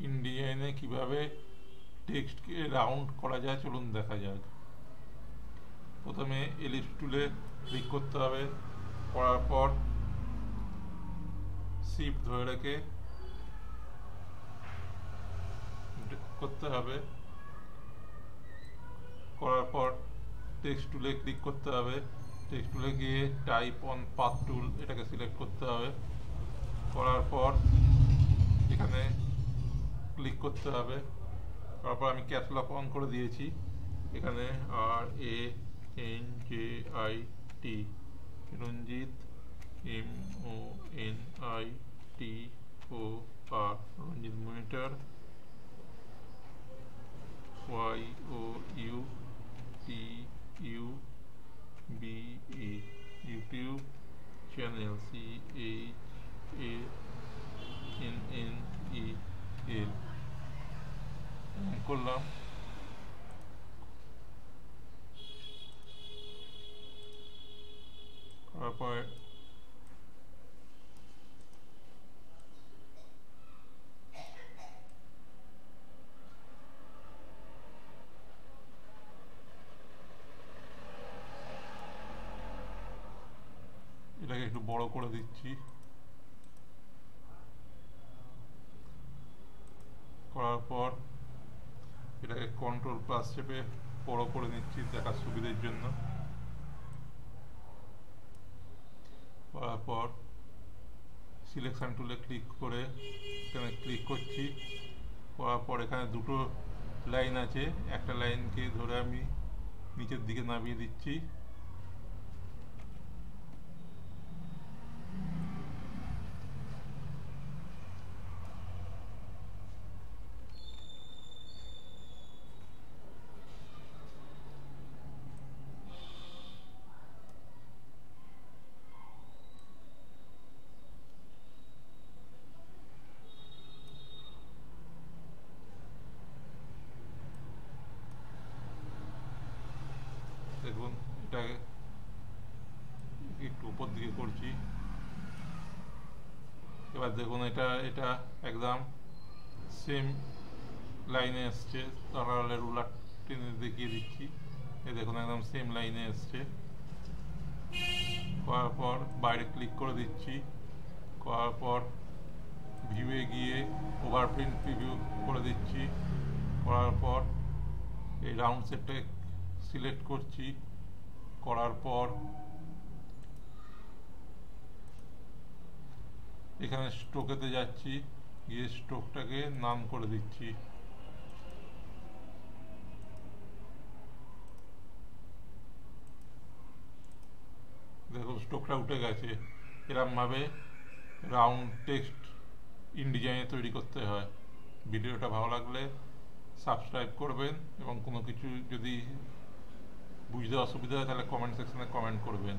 ইনডিজাইনে কিভাবে টেক্সটকে রাউন্ড করা যায় চলুন দেখা যাক। প্রথমে এলিপস টুলে ক্লিক করতে হবে, করার পর শিফট ধরে রেখে করতে হবে, করার পর টেক্সট টুলে ক্লিক করতে হবে, টেক্সট টুলে গিয়ে টাইপ অন পাথ টুল এটাকে সিলেক্ট করতে হবে, করার পর এখানে ক্লিক করতে হবে, তারপর আমি ক্যাপস অন করে দিয়েছি, এখানে RANJIT Ranjit MONITOR Ranjit monitor YOUTUBE ইউটিউব চ্যানেল CHANNEL করলাম। তারপরে এটাকে একটু বড় করে দিচ্ছি, করার পর এটাকে কন্ট্রোল প্লাস চেপে বড় করে নিচ্ছি দেখার সুবিধার জন্য, করার পর সিলেকশন টুলে ক্লিক করে এখানে ক্লিক করছি, করার পর এখানে দুটো লাইন আছে, একটা লাইনকে ধরে আমি নিচের দিকে নামিয়ে দিচ্ছি, দেখুন এটাকে একটু উপর দিকে করছি, এবার দেখুন এটা এটা একদম সেম লাইনে এসছে, তাহলে রুলার টেনে দেখিয়ে দিচ্ছি, এই দেখুন একদম সেম লাইনে এসছে, করার পর বাইরে ক্লিক করে দিচ্ছি, করার পর ভিউয়ে গিয়ে ওভারপ্রিন্ট প্রিভিউ করে দিচ্ছি, করার পর এই রাউন্ড সেটটা সিলেক্ট করছি, করার পর এখানে স্ট্রোকেতে যাচ্ছি, গিয়ে স্ট্রোকটাকে নাম করে দিচ্ছি, দেখুন স্ট্রোকটা উঠে গেছে। এরকমভাবে রাউন্ড টেক্সট ইনডিজাইনে তৈরি করতে হয়। ভিডিওটা ভালো লাগলে সাবস্ক্রাইব করবেন এবং কোনো কিছু যদি বুঝতে অসুবিধা হয় তাহলে কমেন্ট সেকশনে কমেন্ট করবেন।